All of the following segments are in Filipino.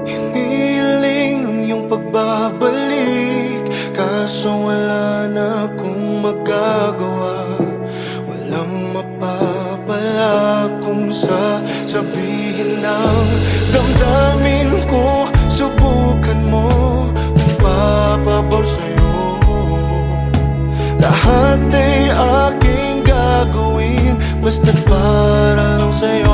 Hiniling ang iyong pagbabalik, kaso wala na akong magagawa. Walang mapapala kung sasabihin ng damdamin ko. Subukan mo kung papabor sa'yo. Lahat ay aking gagawin, basta't para lang sa'yo.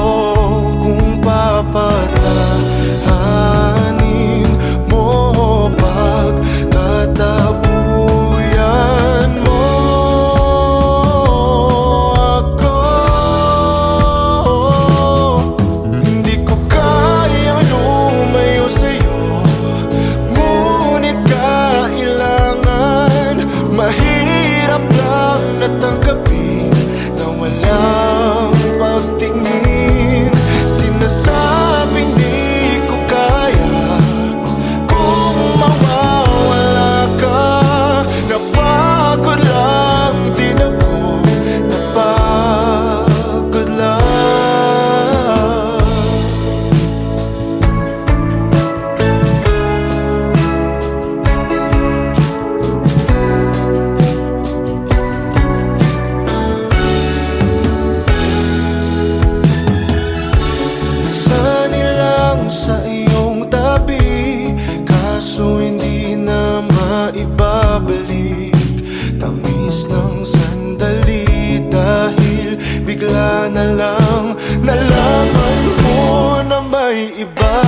Kung papatahanin mo, pagtatabuyan mo ako. Hindi ko kayang lumayo sa'yo, ngunit kailangan. Mahirap lang natanggapin na walang pagtingin. Sinasabing di ko kaya kung mawawala ka. Napagod lang din ako, napagod lang. Sa iyong tabi, kaso hindi na maibabalik. Tamis ng sandali, dahil bigla na lang nalaman mo na may iba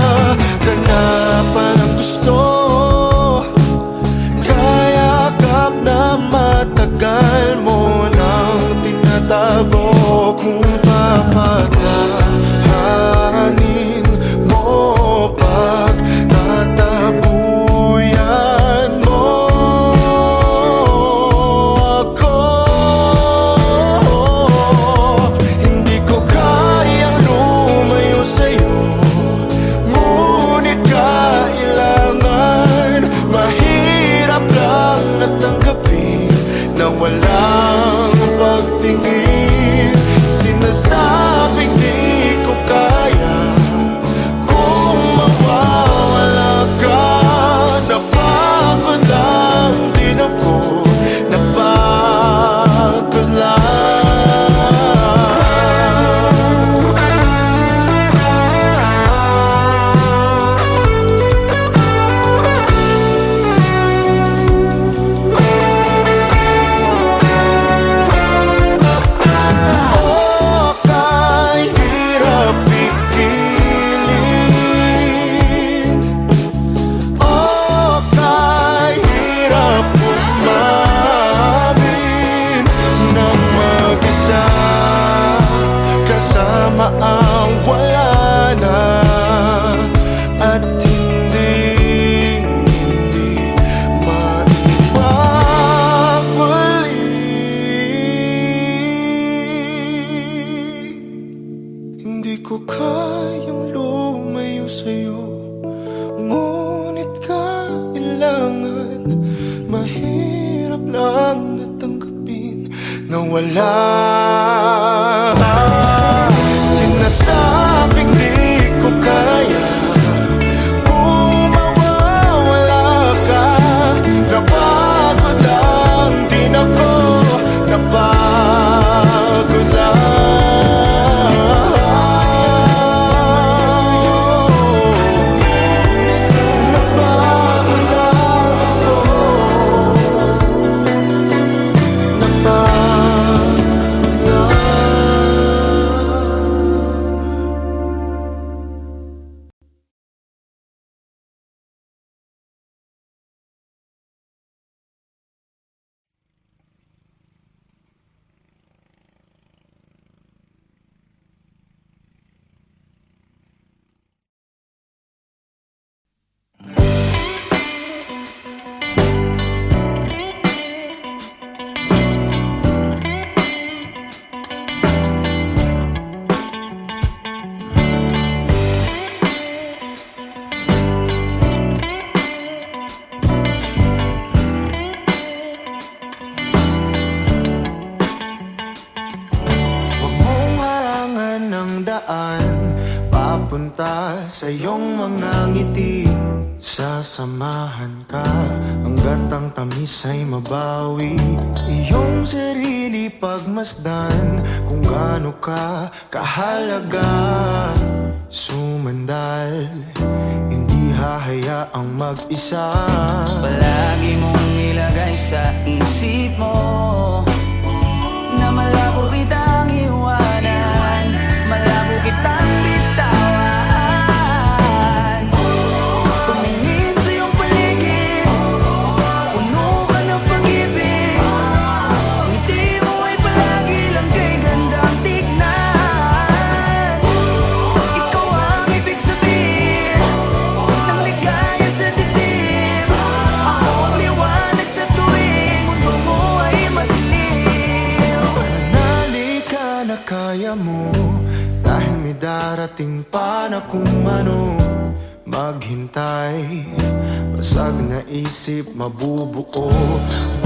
ka na palang gusto. Kaya kap na matagal mo nang tinatago. Kung papatahanin mo, pagtatabuyan mo ako. Hindi ko kayang lumayo sa'yo, ngunit kailangan. Mahirap lang natanggapin na walang pagtingin. Sinasabing di ko kaya kung mawawala ka. Napagod lang din ako, napagod lang. Ang wala na at hindi maibabalik. Hindi ko kayang lumayo sa'yo, ngunit kailangan. Mahirap lang natanggapin na wala. Sinasabing di ko kaya kung mawawala ka. Napagod lang din ako, napagod lang. Napagod lang ako, napagod lang. mapunta sa iyong mga ngiti. Sasamahan ka hanggat ang tamis ay mabawi. Iyong sarili pagmasdan kung gaano ka kahalaga. Sumandal, hindi hahayaang mag-isa. Palagi mong ilagay sa isip mo na malabo kitang iwanan, malabo kitang bitawan. Tumingin sa iyong paligid, puno ka ng pag-ibig. Ngiti mo ay palagi lang kay gandang tignan. Ikaw ang ibig sabihin ng ligaya sa dibdib. Ako ang liwanag sa tuwing mundo mo ay madilim. Manali ka na kaya mo, dahil may darating pa na kung ano. Maghintay, basag na isip mabubuo.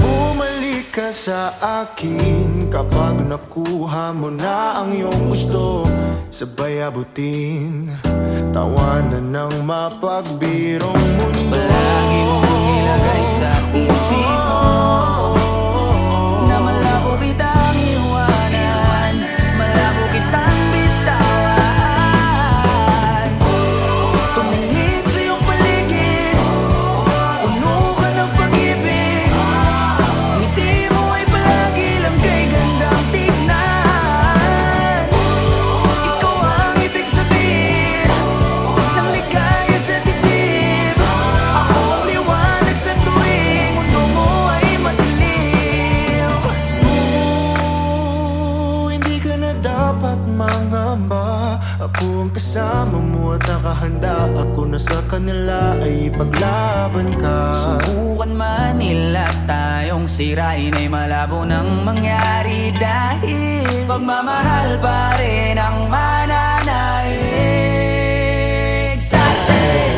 Bumalik ka sa akin kapag nakuha mo na ang iyong gusto. Sabay abutin, tawanan ng mapagbirong mundo. Palagi mong ilagay sa isip mo na malabo kitang iwanan, malabo kitang bitawan. Tumingin sa iyong paligid, puno ka ng pag-ibig. Ngiti mo ay palagi lang kay gandang tignan. Ikaw ang ibig sabihin ng ligaya sa dibdib. Ako ang liwanag sa tuwing mundo mo ay madilim. Hindi ka na dapat mangamba. Ako ang kasama mo at nakahanda. Ako na sa kanila ay ipaglaban ka. Subukan man nila tayong sirain ay malabo nang mangyari, dahil pagmamahal pa rin ang mananaig sa atin.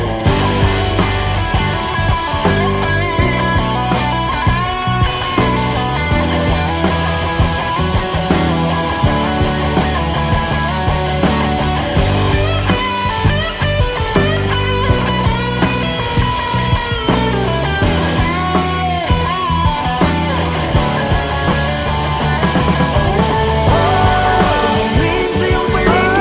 Tumingin sa iyong paligid,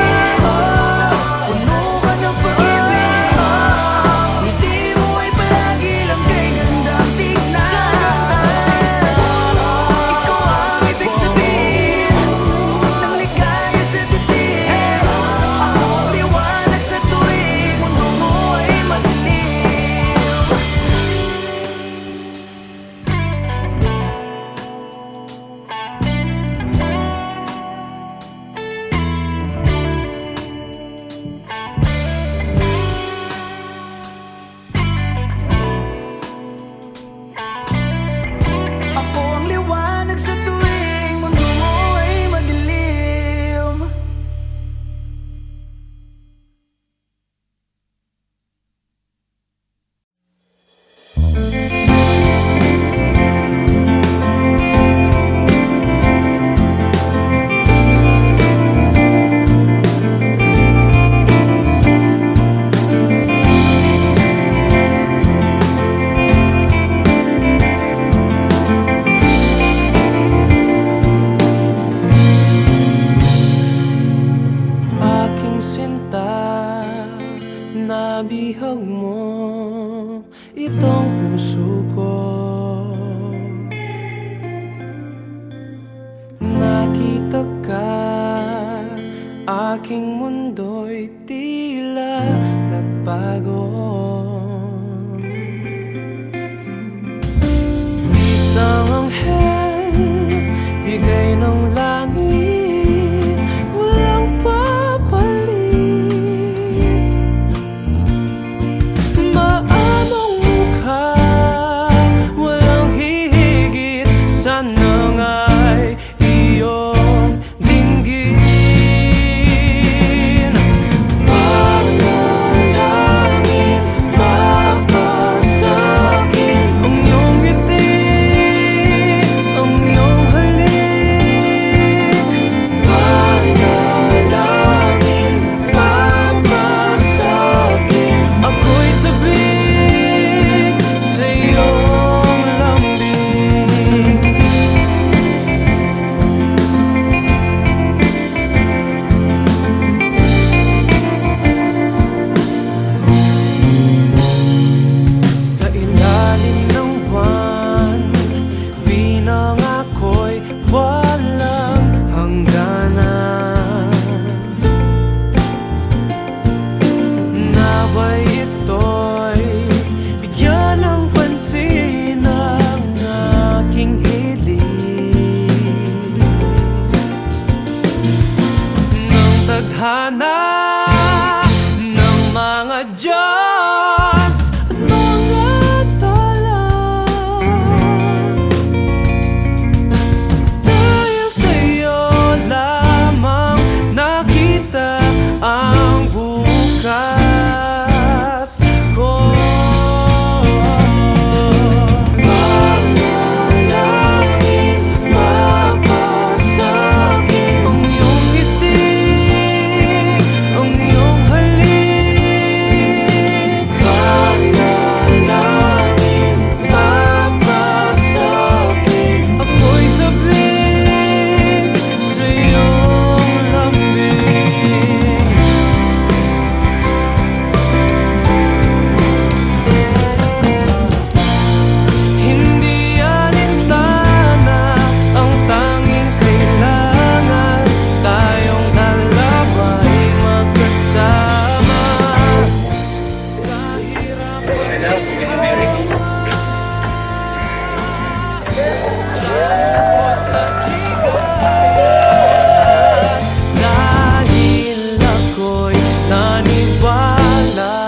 Dahil ako'y naniwala,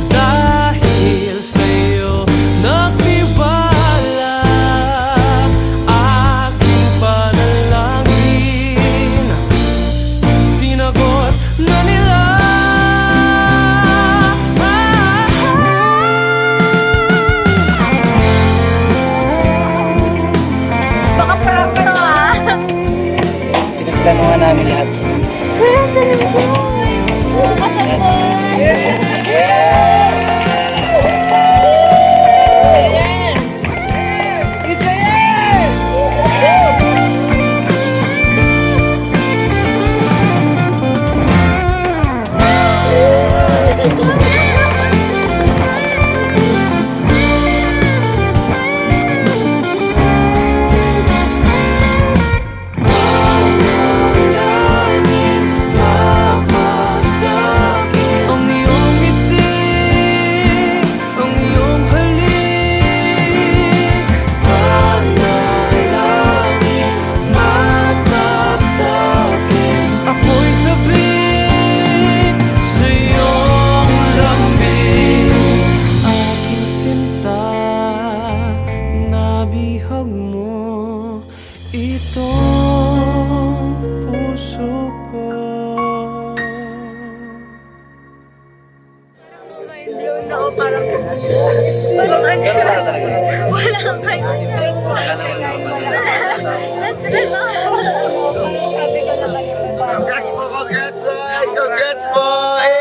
dahil sa'yo nagtiwala, aking panalangin sinagot na nila. Baka prank to ah. Pinagplanuhan namin lahat. Kuya, sarap ko. Pasok ko. Ang iyong ngiti, ang iyong halik, panalangin mata sa'kin. Ako'y sabik sa iyong lambing, aking sinta, nabihag mo itong puso ko. Blown ako parang ano. Wala kang kahit screen ko. Na-stress ako. Sabi ko na kayo. Congrats, boy! Congrats, boy!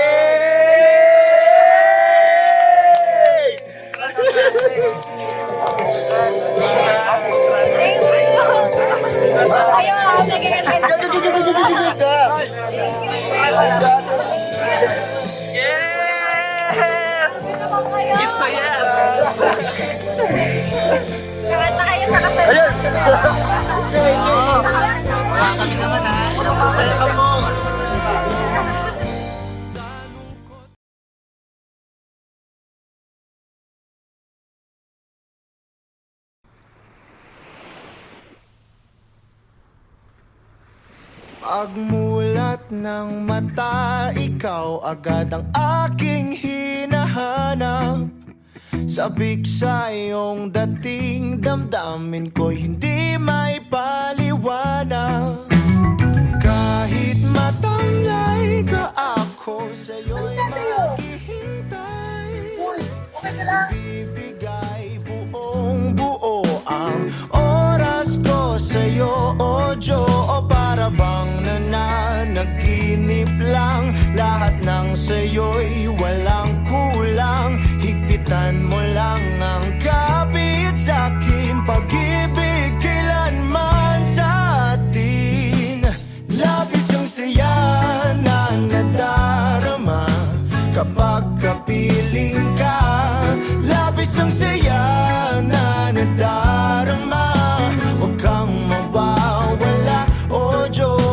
Ayaw ako. Yes! It's a yes! Kanta kayo sa kasal. Kami naman ha. Pagmulat ng mata, ikaw agad ang aking hinahanap. Sabik sa iyong dating, damdamin ko'y hindi may paliwanag. Kahit matamlay ka, ako sa'yo'y maghihintay. Bibigay buong buo ang oras ko sa'yo, o Diyo. O para bang nananaginip lang, lahat ng sa'yo'y walang kulang. Higpitan mo lang ang kapit sa'kin, pag-ibig kailanman sa atin. Labis ang saya na nadarama kapag kapiling ka. Labis ang saya na nadarama, huwag kang mawawala, o Diyos.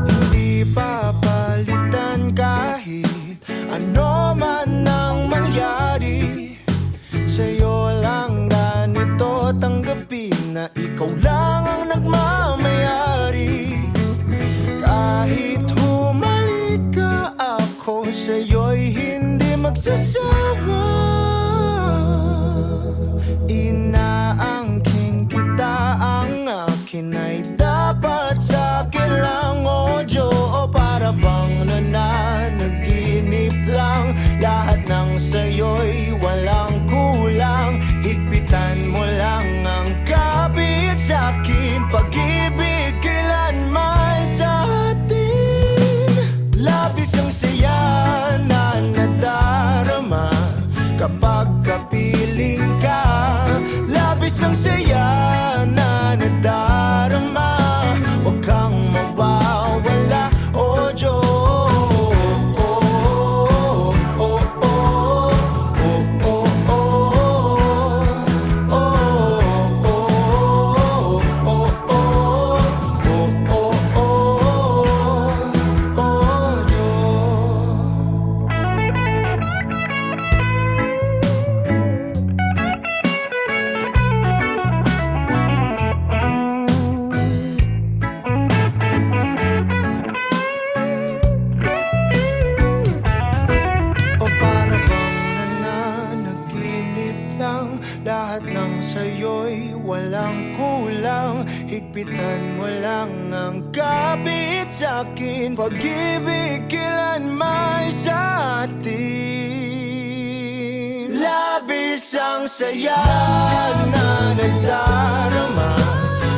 Hindi papalitan kahit ano man ang mangyari. Sa'yo lang ganito tanggapin na ikaw lang ang nagmamayari. Kahit humalik ka, ako sa'yo'y hindi magsasawa. Inaangking kita, ang akin ay dapat sa'kin lang, o Diyo. O para bang nananaginip lang, lahat ng sa'yo'y walang kulang. Higpitan mo lang ang kapit sa'kin, pag-ibig kailanman sa atin. Labis ang saya na nadarama kapag kapiling ka. Labis ang saya na nadarama, huwag kang mawawala, o Diyos. higpitan mo lang ang kapit sa'kin. Pag-ibig kailanman sa atin. Labis ang saya na nagdarama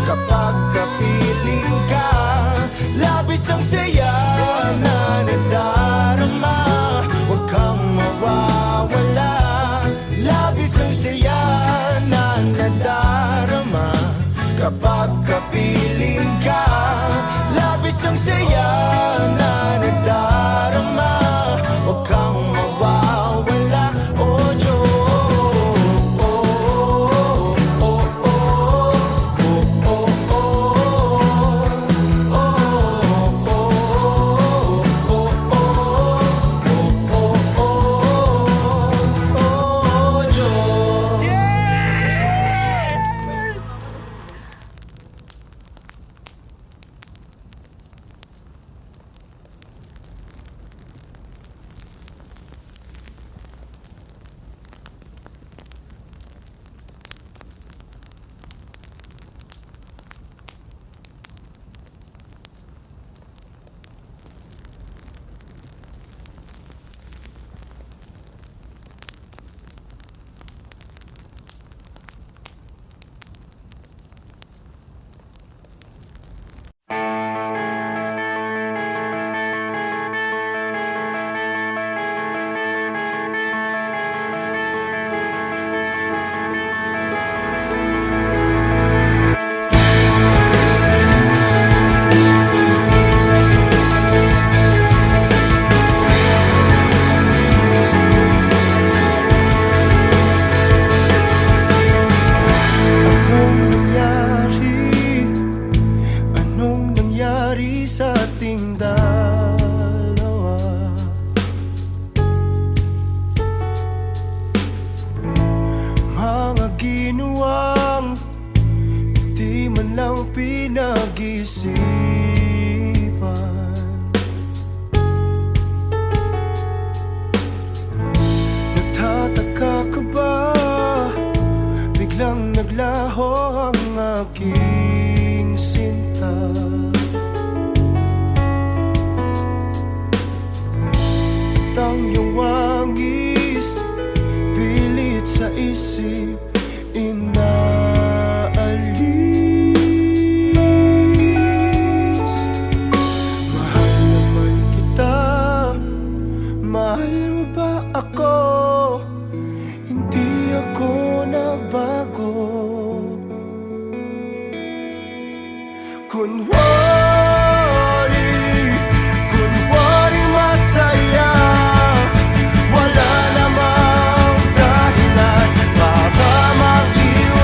kapag kapiling ka. Labis ang saya na nagdarama, huwag kang mawawala. Labis ang saya na nadarama kapag kapiling ka. Labis ang saya na nadarama, huwag kang mawawala. Oh Diyos, oh, oh, oh, oh, oh, oh, Diyos. Anong nangyari sa ating dalawa? Mga ginawang di man lang pinag-isipan. Nagtataka ka ba? Biglang naglaho ang aking sinta. At ang iyong wangis pilit sa isip inaalis. Mahal naman kita, mahal mo ba ako? Hindi ako nagbago. Kunwari masaya, wala namang dahilan para mag-iwan.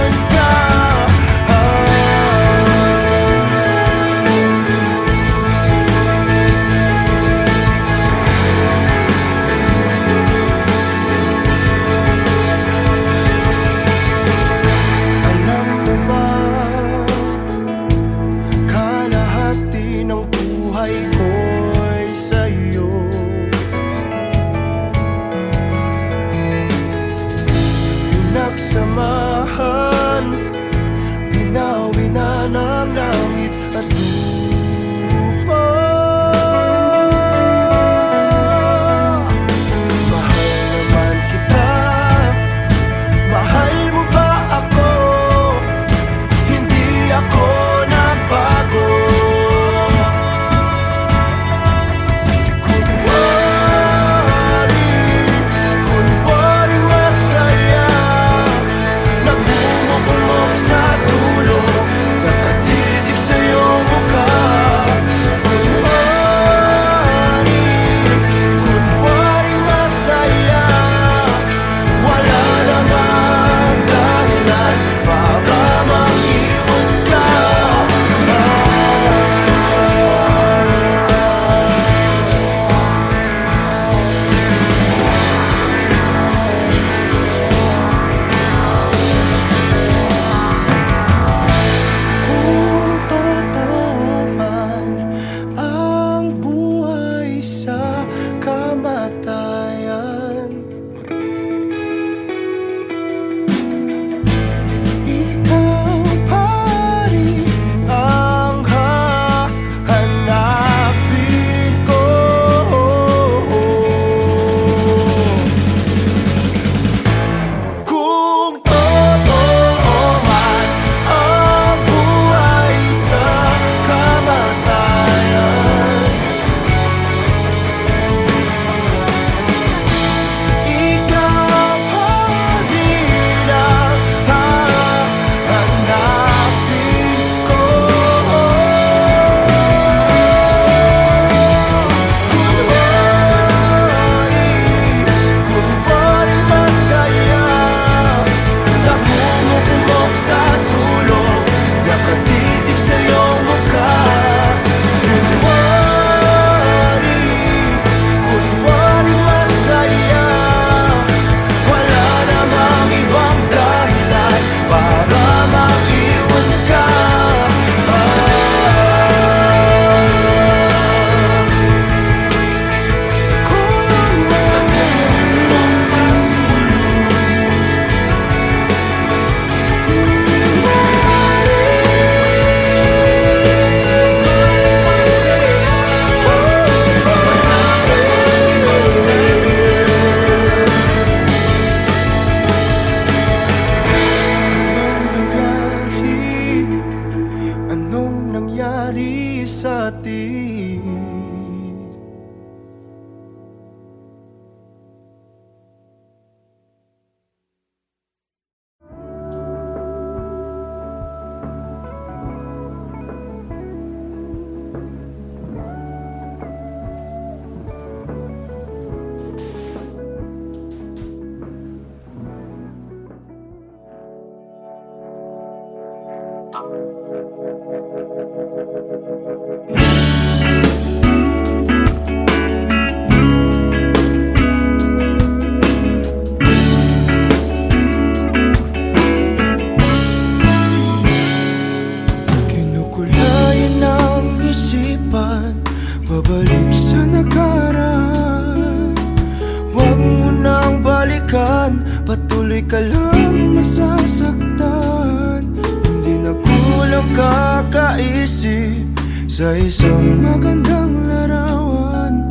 Dito'y ka lang masasaktan. Hindi na kulang kakaisip sa isang magandang larawan.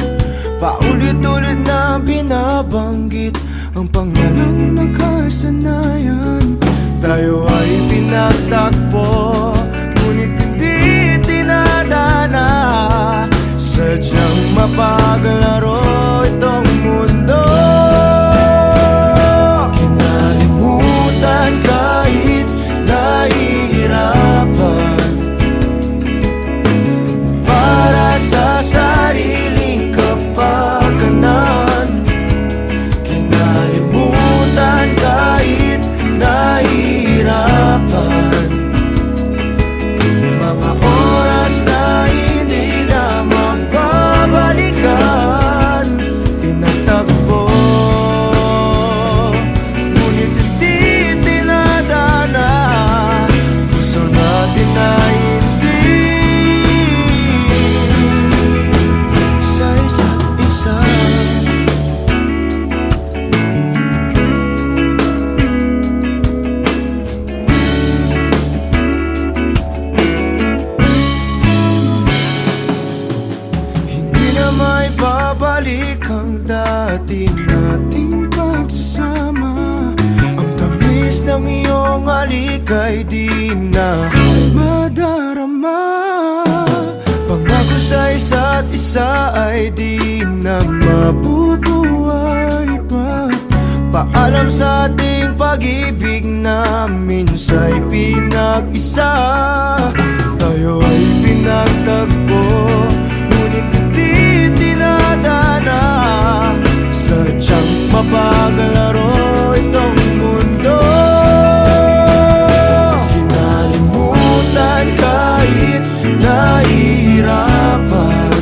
Paulit-ulit na binabanggit ang pangalang nakasanayan. Tayo ay pinagtagpo, ngunit hindi tinadana. Sadyang mapaglaro itong mundo. Kinalimutan kahit nahihirapan, para sa sariling kapakanan. Kinalimutan kahit nahihirapan, mga oras na hindi na mababalikan. Pinagtagpo, ngunit hindi tinadana. Gusto natin na hindi sa isa't isa. Hindi na may babalik ang dati nating pagsasama. Ang tamis ng iyong halik ay di na madarama. Pangako sa isa't isa ay di na mabubuhay pa. Paalam sa ating pag-ibig na minsa'y pinag-isa. Tayo ay pinagtagpo, ngunit hindi tinadana. Sadyang mapaglaro itong mundo. Kinalimutan kahit nahihirapan,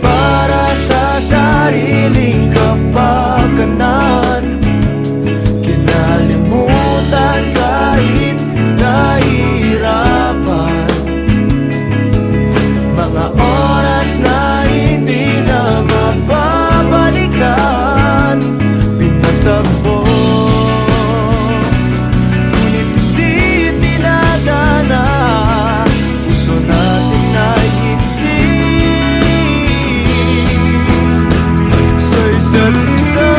para sa sariling kapakanan. Kinalimutan kahit nahihirapan, mga oras na hindi na mababalikan. Pinatagpo, ngunit hindi tinadana. Gusto natin na hindi sa isa't isa.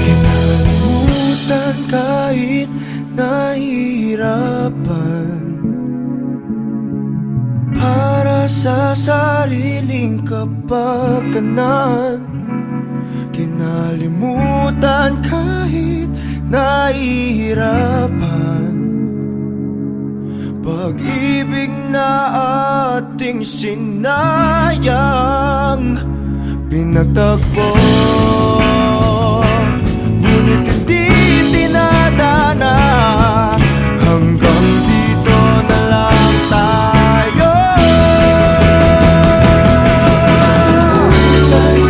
Kinalimutan kahit nahihirapan, para sa sariling kapakanan. Kinalimutan kahit nahihirapan, pag-ibig na ating sinayang. Pinagtagpo, ngunit hindi tinadana. Hanggang dito na lang tayo.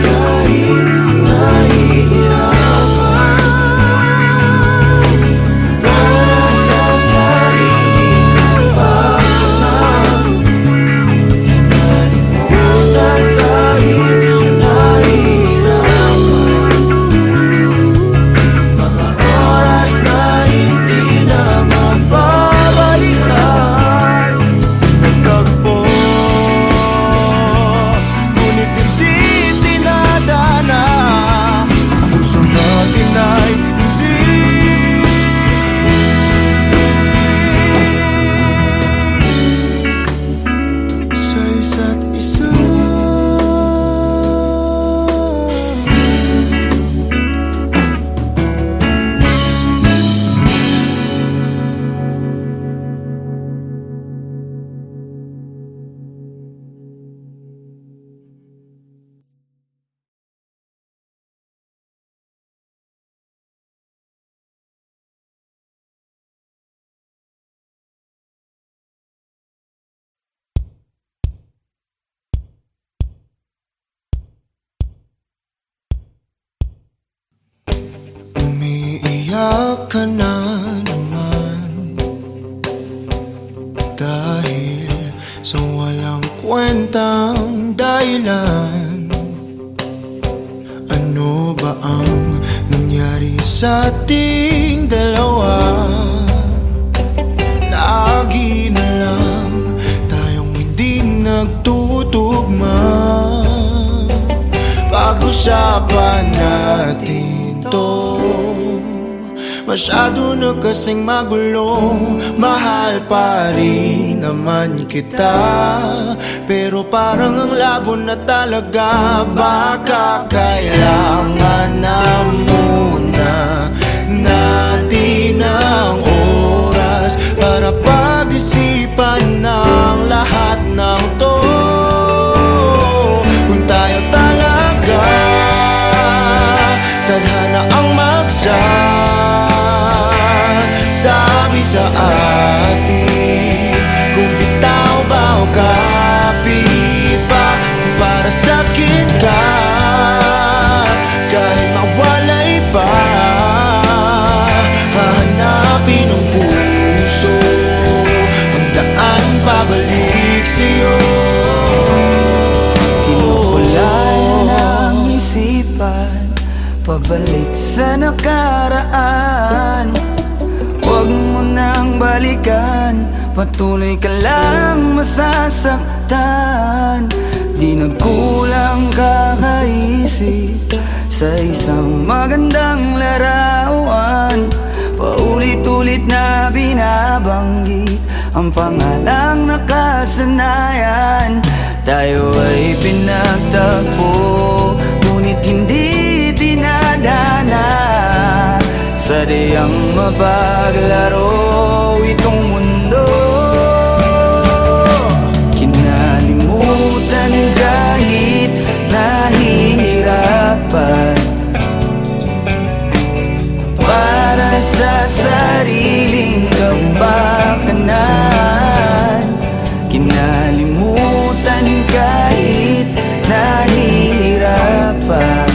Kahit nahihirapan, para sa sariling kapakanan. Kinalimutan kahit nahihirapan, umiyak ka na naman dahil sa walang kwentang dahilan. Ano ba ang nangyari sa ating dalawa? Lagi na lang tayong hindi nagtutugma. Pag-usapan natin to, masyado na kasing magulo. Mahal pa rin naman kita, pero parang ang labo na talaga. Baka kailangan na muna natin ang oras para pag-isipan ng lahat ng to. Kung tayo talaga tadhana ang sabi sa atin, kung bitaw ba o kapit pa, para sa'kin ka kahit mawalay pa. Hahanapin ang puso ang daan pabalik sa'yo. Kinukulayan ang isipan pabalik sa nakaraan. Huwag mo nang balikan, patuloy ka lang masasaktan. Di nagkulang kakaisip sa isang magandang larawan. Paulit-ulit na binabanggit ang pangalang nakasanayan. Tayo ay pinagtagpo, ngunit hindi dinadana. Sadyang mapaglaro itong mundo. Kinalimutan kahit nahihirapan, para sa sariling kapakanan. Kinalimutan kahit nahihirapan,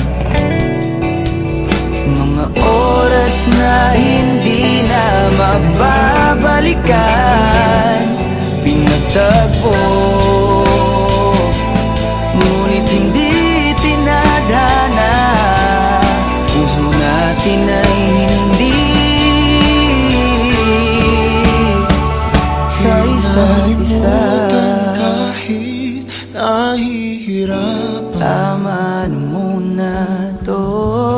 mga oras na hindi na mababalikan. Pinagtagpo, ngunit hindi tinadhana. Puso natin ay hindi sa isa't isa. Kahit nahihirapan, Tama na muna to,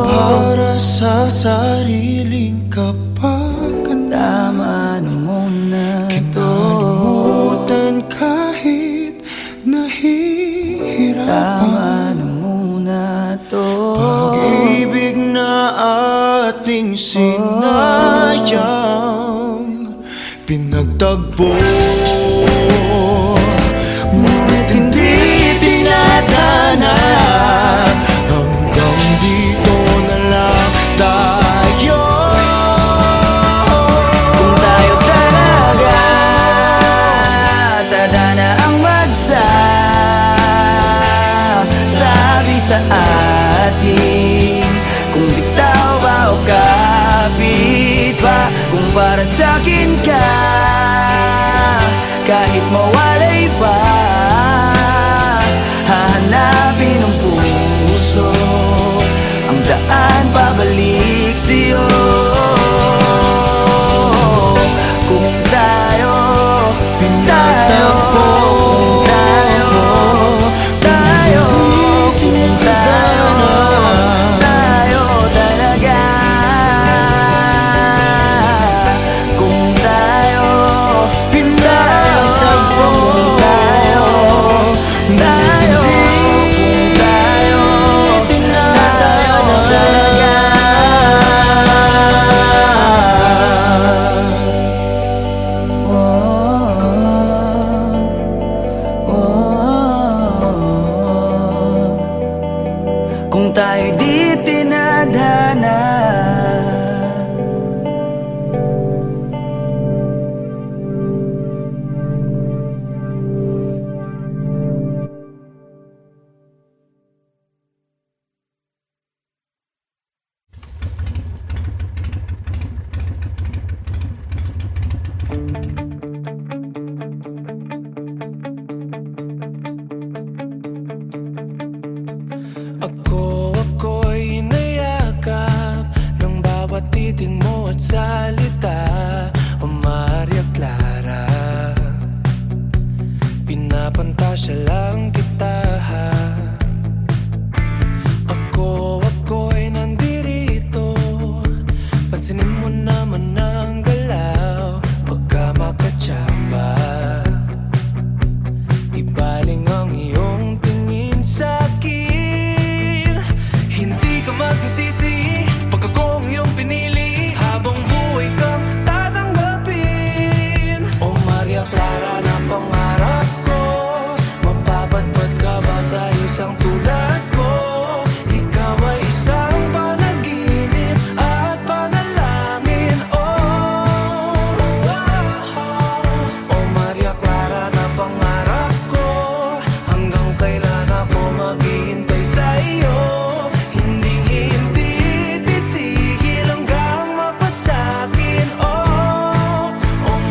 para sa sariling kapakanan. tama na muna to, Kinalimutan kahit nahihirapan. tama na muna to. Pag-ibig na ating sinayang pinagtagpo, ngunit hindi tinadhana. Hanggang dito na lang tayo. Kung tayo talaga tadhana ang sabi sa atin, kung bitaw ba o kapit pa, kung para sa'kin ka kahit mawalay pa. Hahanapin ng puso ang daan pabalik sa'yo. Kung tayo Pinagtagpo, tayo talaga. Kung tayo pinagtagpo, tayo tinadhana. talaga. titing mo at salita, o Maria Clara, pinapantasya lang kita. Ako'y nandirito, pansinin mo naman ang galaw, pagka makatsamba. Ibaling ang iyong tingin sa'kin, hindi ka magsisisi pag akong iyong pinili, habang buhay kang tatanggapin. O Maria Clara na pangarap ko, mapapadpad ka ba sa isang tulad ko? Ikaw ay isang panaginip at panalangin. O Maria Clara na pangarap ko, hanggang kailan ako maghihintay sa iyo? Hindi titigil hanggang mapasakin. O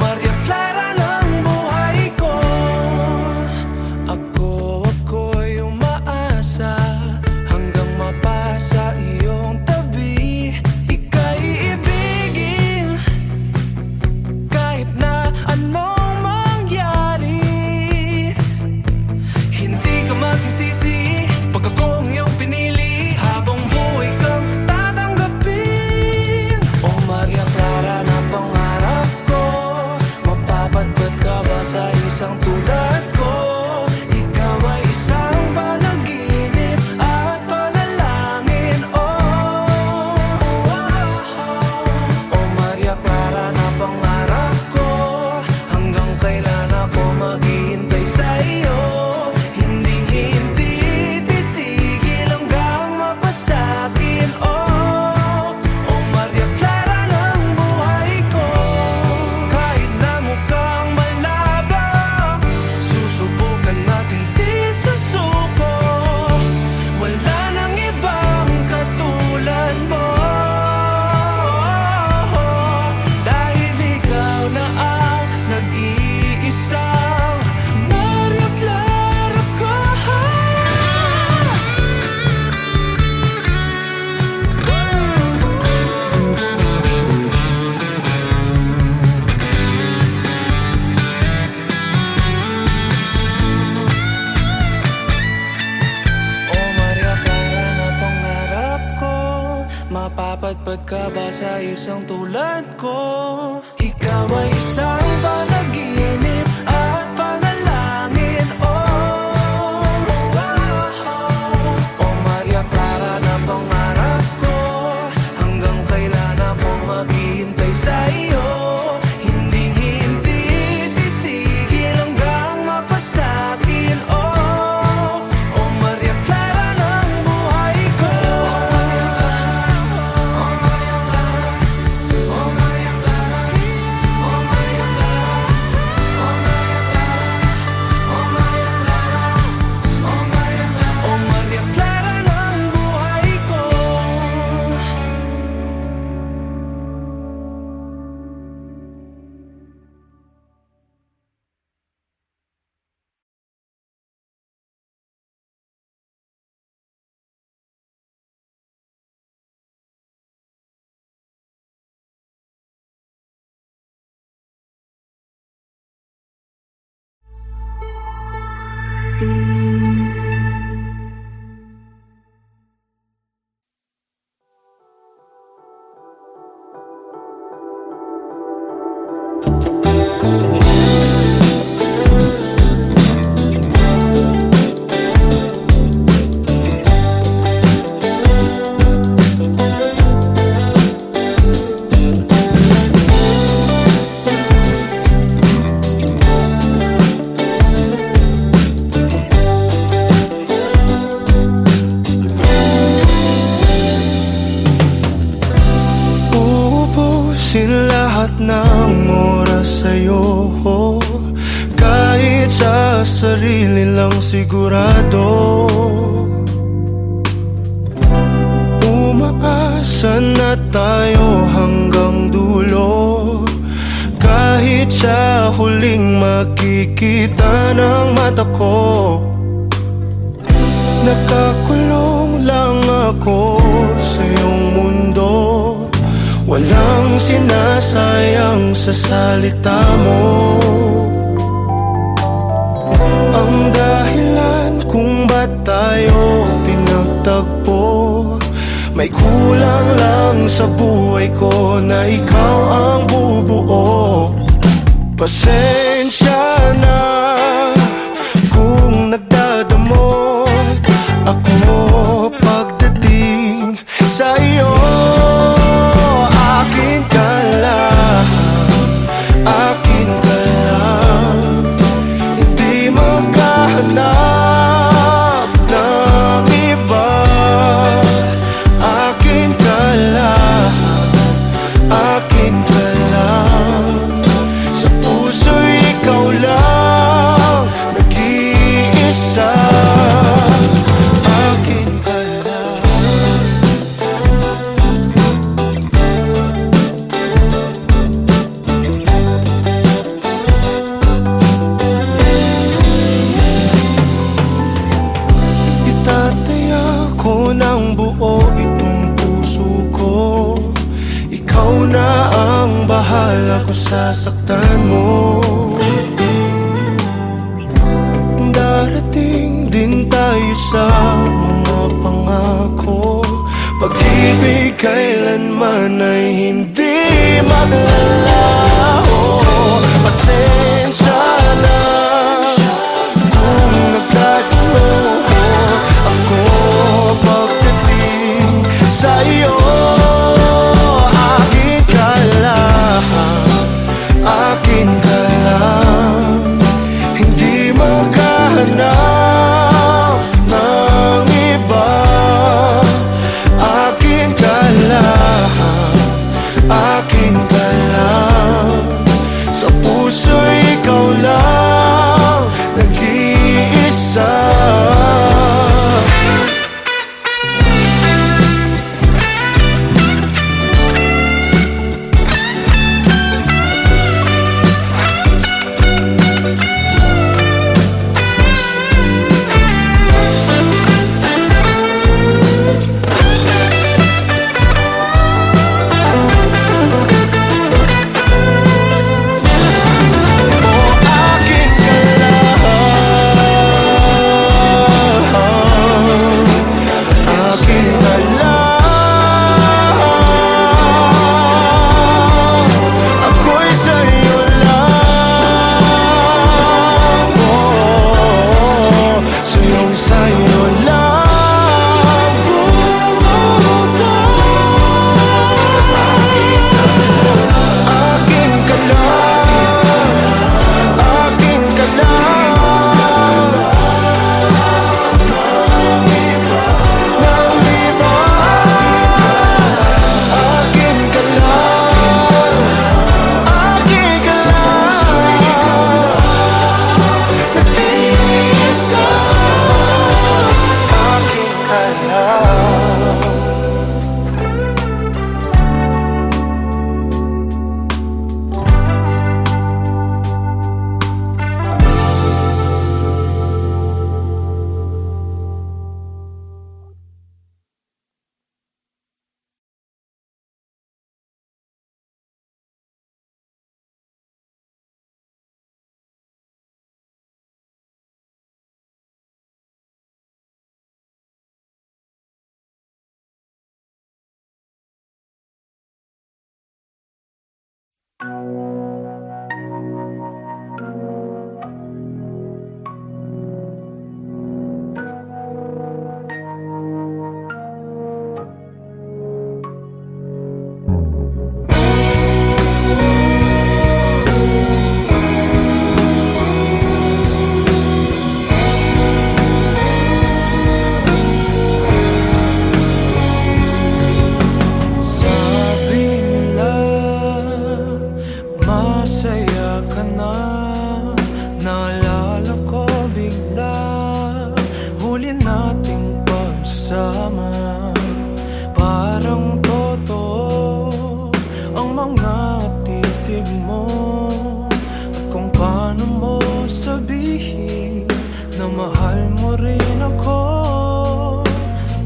Maria Clara ng buhay ko. Ako'y umaasa hanggang mapasa iyong tabi. Ika'y ibigin kahit na anong mangyari. Hindi ka magsisisi pag akong iyong pinili, habang buhay kang tatanggapin. O Maria Clara na pangarap ko, mapapadpad ka ba sa isang tulad ko? Ikaw ay isang panaginip at panalangin. O Maria Clara na pangarap ko, hanggang kailan ako maghihintay sa iyo? Hindi titigil hanggang mapasakin. O Maria Clara ng buhay ko. Kahit na mukhang malabo, susubukan natin di sa suko. Wala nang ibang katulad mo, dahil ikaw na ang nag-iisang Maria Clara ko. O Maria Clara na pangarap ko, mapapadpad ka ba sa isang tulad ko? Ikaw ay isang panaginip at panalangin. O Maria Clara na pangarap ko, hanggang kailan ako maghihintay sa iyo? Hindi titigil hanggang mapasakin. O Maria Clara ng buhay ko. O Maria Clara, o Maria Clara, o Maria Clara, o Maria Clara, o Maria Clara, o Maria Clara, o Maria Clara ng buhay ko. ng oras sa'yo, kahit sa sarili lang sigurado. Umaasa na tayo hanggang dulo, kahit sa huling makikita ng mata ko. Nakakulong lang ako sa iyong mundo, wala bang sinasayang sa salita mo? Ang dahilan kung ba't tayo pinagtagpo, may kulang lang sa buhay ko na ikaw ang bubuo. Pasensya na kung nagdadamot ako pagdating sa iyo. Akin ka lang, akin ka lang, hindi maghahanap ng iba. Akin ka lang, akin ka lang, sa puso'y ikaw lang nag-iisa. Akin ka lang. Itataya ko ng buo itong puso ko. Ikaw na ang bahala kung sasaktan mo. Darating din tayo sa mga pangako. Pag-ibig kailanman ay hindi maglalaho. Pasensya na kung nagkatino ako pagdating sa iyo. Akin ka lang, akin ka lang, hindi maghahanap ng iba. Akin ka lang, akin ka lang, sa puso'y ikaw lang nag-iisa.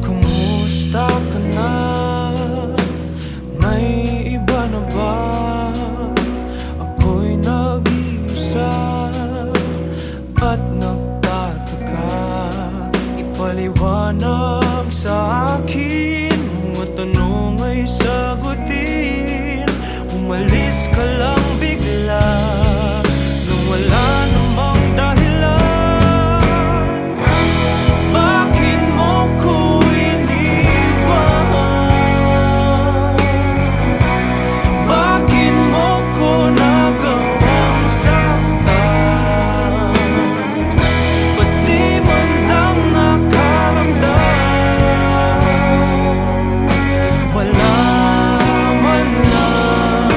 Kumusta ka na? May iba na ba? Liwanag sa akin, mga tanong ay sagutin. Umalis ka lang bigla nang wala namang dahilan. Bakit mo ko iniwan? Bakit mo ko nagawang saktan? Ba't di man lang nakaramdam? Wala man lang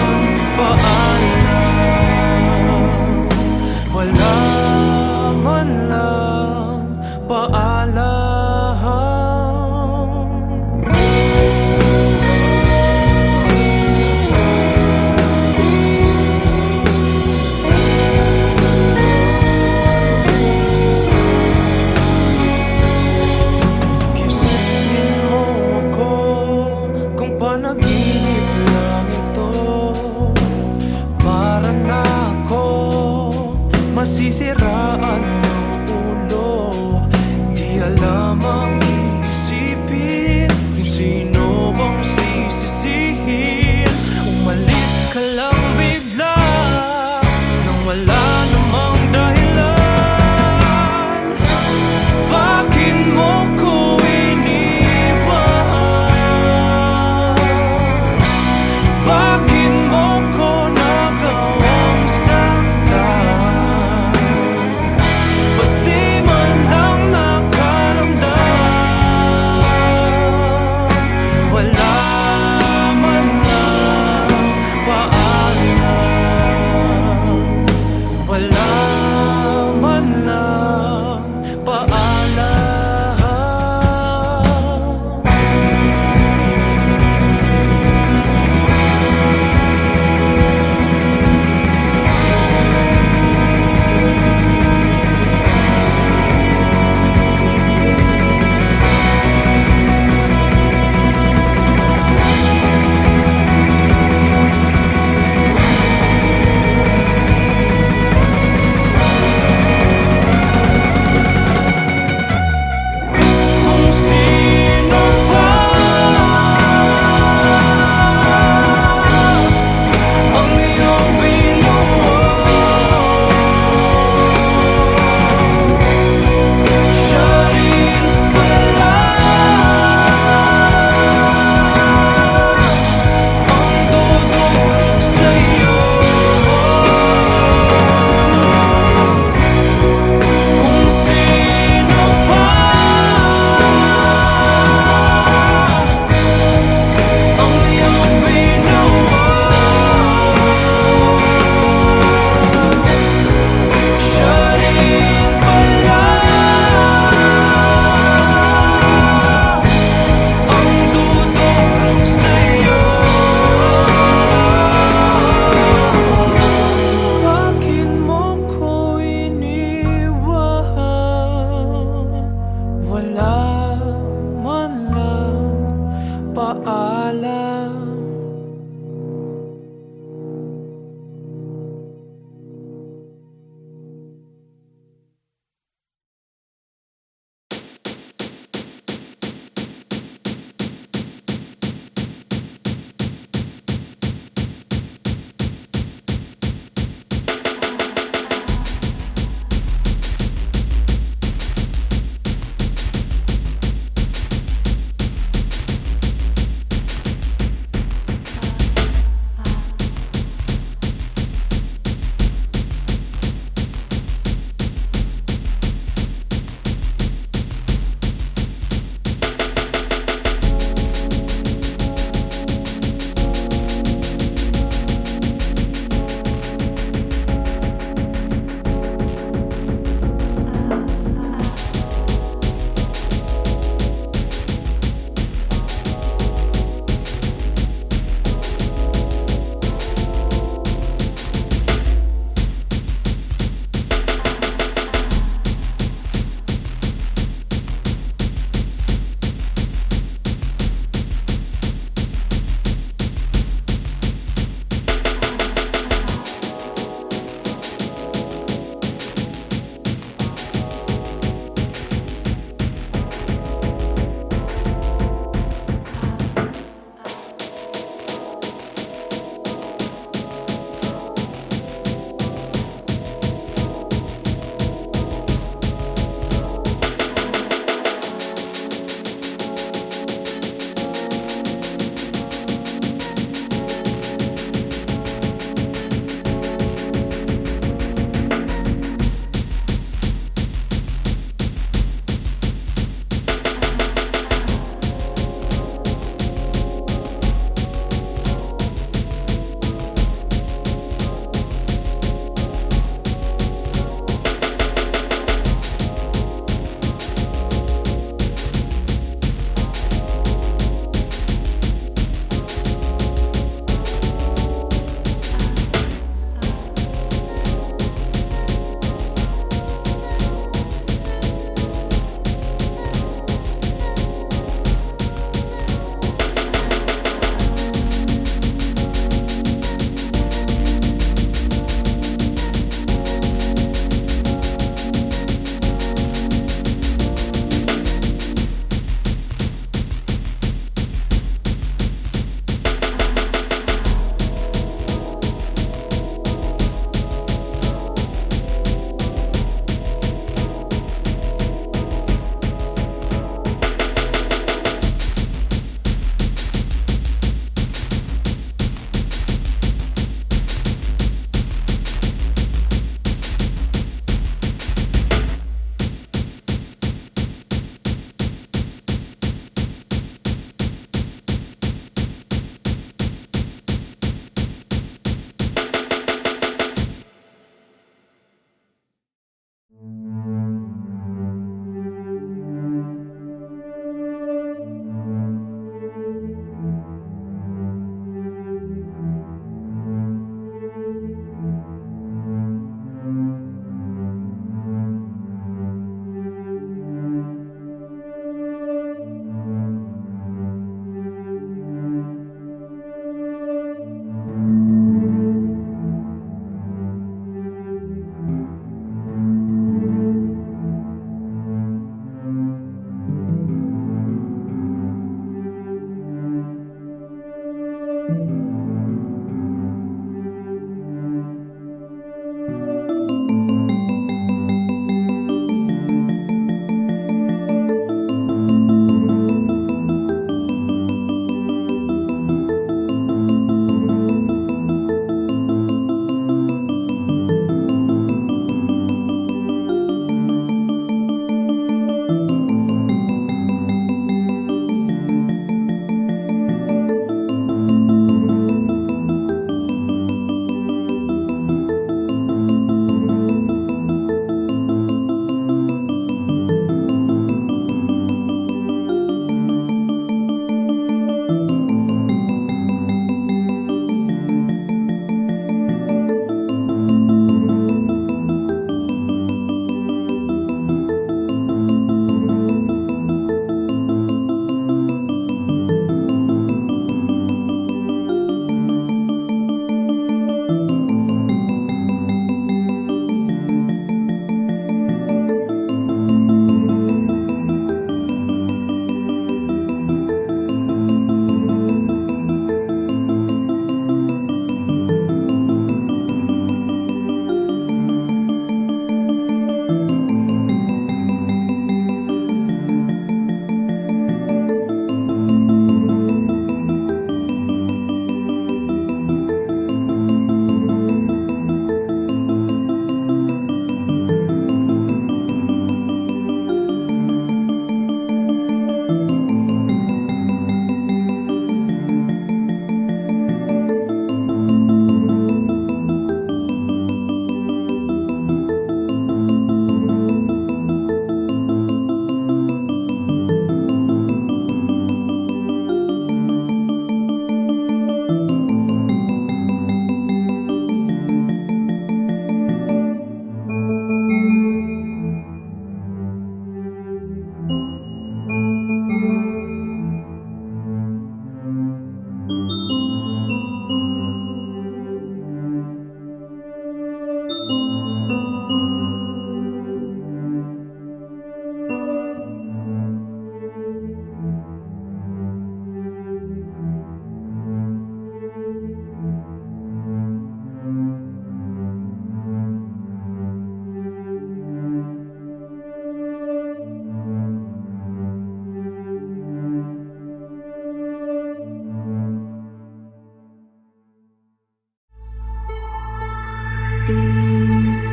Uubusin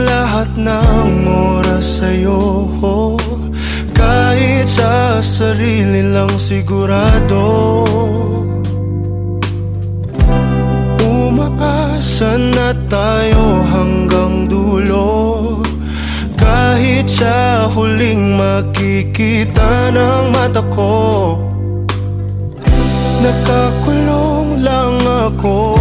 lahat ng oras sa'yo, kahit sa sarili lang sigurado. Umaasa na tayo hanggang dulo, kahit sa huling makikita ng mata ko. Nakakulong lang ako